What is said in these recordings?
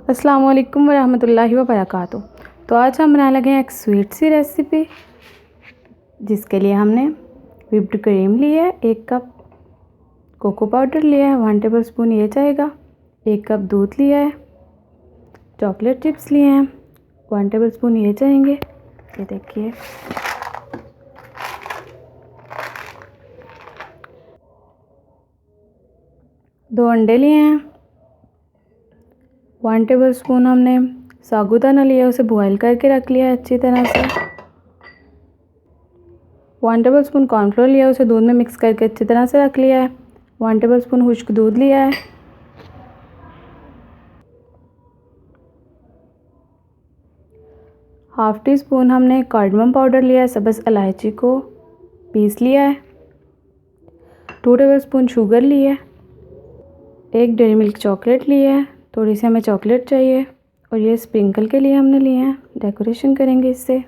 अस्सलाम वालेकुम वरहमतुल्लाहि वबरकातुहू। तो आज हम बनाने लगे हैं एक स्वीट सी रेसिपी, जिसके लिए हमने व्हिप्ड क्रीम ली है, 1 कप कोको पाउडर लिया है, 1 टेबल स्पून ये जाएगा, 1 कप दूध लिया है, चॉकलेट चिप्स लिए हैं 1 टेबल स्पून ये जाएंगे। ये देखिए, दो अंडे लिए हैं, 1 टेबल स्पून हमने साबूदाना लिया, उसे बॉईल करके रख लिया है अच्छी तरह से। 1 टेबल स्पून कॉर्नफ्लोर लिया, उसे दूध में मिक्स करके अच्छी तरह से रख लिया है। 1 टेबल स्पून खुश्क दूध लिया है। हाफ़ टी स्पून हमने कार्डमम पाउडर लिया है, सब्ज़ इलायची को पीस लिया है। 2 टेबल स्पून शुगर ली है। 1 डेयरी मिल्क चॉकलेट ली है, थोड़ी सी हमें चॉकलेट चाहिए, और ये स्प्रिंकल के लिए हमने लिए हैं, डेकोरेशन करेंगे इससे।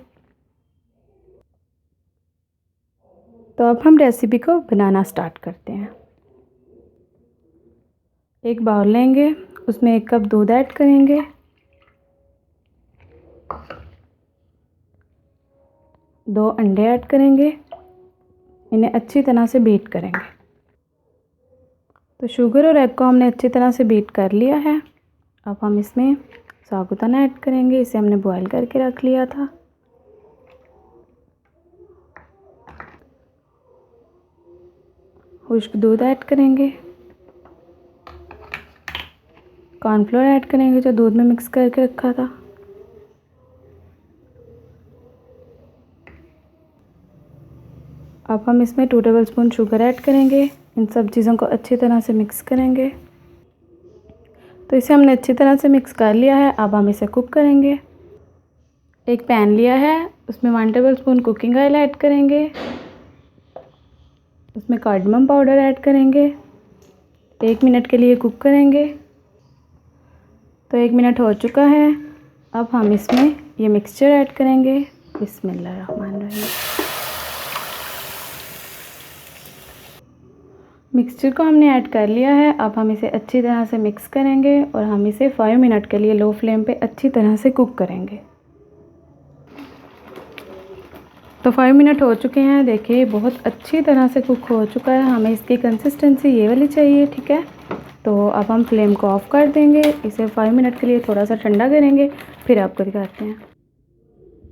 तो अब हम रेसिपी को बनाना स्टार्ट करते हैं। एक बाउल लेंगे, उसमें 1 कप दूध ऐड करेंगे, दो अंडे ऐड करेंगे, इन्हें अच्छी तरह से बीट करेंगे। तो शुगर और एग को हमने अच्छी तरह से बीट कर लिया है। अब हम इसमें साबूदाना ऐड करेंगे, इसे हमने बॉईल करके रख लिया था। खुश्क दूध ऐड करेंगे, कॉर्नफ्लोर ऐड करेंगे जो दूध में मिक्स करके रखा था। अब हम इसमें 2 टेबल स्पून शुगर ऐड करेंगे, इन सब चीज़ों को अच्छी तरह से मिक्स करेंगे। तो इसे हमने अच्छी तरह से मिक्स कर लिया है। अब हम इसे कुक करेंगे। एक पैन लिया है, उसमें 1 table spoon cooking oil add करेंगे, उसमें कार्डमम पाउडर ऐड करेंगे, 1 मिनट के लिए कुक करेंगे। तो 1 मिनट हो चुका है। अब हम इसमें ये मिक्सचर ऐड करेंगे। बिस्मिल्लाहिर्रहमानिर्रहीम। मिक्सचर को हमने ऐड कर लिया है। अब हम इसे अच्छी तरह से मिक्स करेंगे और हम इसे 5 मिनट के लिए लो फ्लेम पे अच्छी तरह से कुक करेंगे। तो 5 मिनट हो चुके हैं। देखिए, बहुत अच्छी तरह से कुक हो चुका है। हमें इसकी कंसिस्टेंसी ये वाली चाहिए, ठीक है। तो अब हम फ्लेम को ऑफ़ कर देंगे, इसे 5 मिनट के लिए थोड़ा सा ठंडा करेंगे, फिर आपको दिखाते हैं।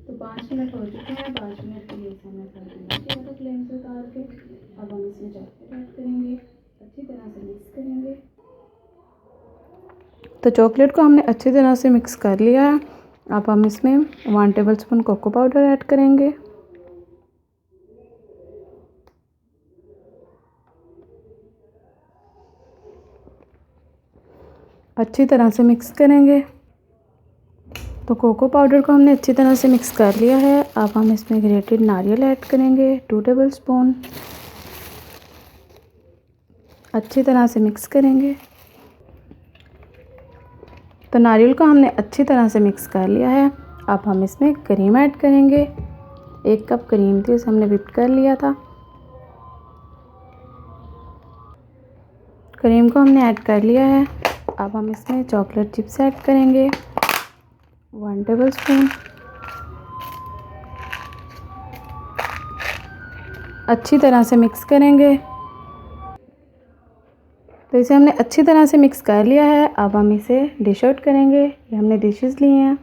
तो 5 मिनट हो चुके हैं। 5 मिनट के लिए इसे हमने ठंडा किया था फ्लेम से उतार के। अब हम इसमें चॉकलेट ऐड करेंगे, अच्छी तरह से मिक्स करेंगे। तो चॉकलेट को हमने अच्छी तरह से मिक्स कर लिया है। अब हम इसमें 1 tablespoon cocoa powder add करेंगे, अच्छी तरह से मिक्स करेंगे। तो कोको पाउडर को हमने अच्छी तरह से मिक्स कर लिया है। अब हम इसमें ग्रेटेड नारियल ऐड करेंगे, 2 टेबल स्पून, अच्छी तरह से मिक्स करेंगे। तो नारियल को हमने अच्छी तरह से मिक्स कर लिया है। अब हम इसमें क्रीम ऐड करेंगे। 1 कप क्रीम थी, उसे हमने व्हिप कर लिया था। क्रीम को हमने ऐड कर लिया है। अब हम इसमें चॉकलेट चिप्स ऐड करेंगे, 1 टेबल स्पून, अच्छी तरह से मिक्स करेंगे। तो इसे हमने अच्छी तरह से मिक्स कर लिया है। अब हम इसे डिश आउट करेंगे। ये हमने डिशेस ली हैं,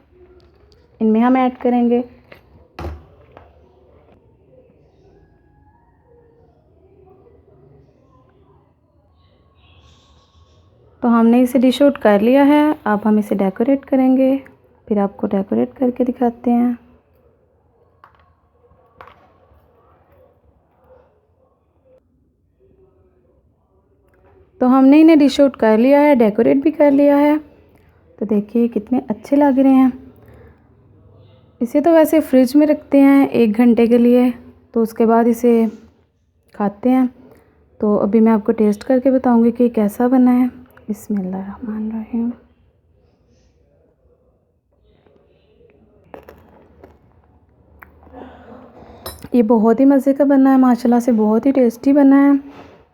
इनमें हम ऐड करेंगे। तो हमने इसे डिश आउट कर लिया है। अब हम इसे डेकोरेट करेंगे, फिर आपको डेकोरेट करके दिखाते हैं। तो हमने इन्हें डिश आउट कर लिया है, डेकोरेट भी कर लिया है। तो देखिए कितने अच्छे लग रहे हैं। इसे तो वैसे फ्रिज में रखते हैं 1 घंटे के लिए, तो उसके बाद इसे खाते हैं। तो अभी मैं आपको टेस्ट करके बताऊंगी कि कैसा बना है। बिस्मिल्लाहिर्रहमानिर्रहीम। ये बहुत ही मज़े का बना है, माशाल्लाह से बहुत ही टेस्टी बना है।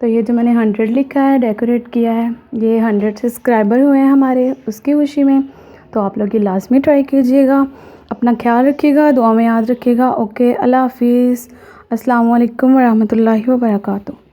तो ये जो मैंने 100 लिखा है, डेकोरेट किया है, ये 100 सब्सक्राइबर हुए हैं हमारे, उसकी खुशी में। तो आप लोग ये लाजमी ट्राई कीजिएगा। अपना ख्याल रखिएगा, दुआ में याद रखिएगा। ओके, अल्लाह हाफिज़। अस्सलाम वालेकुम वरहमतुल्लाहि वबरकातुहू।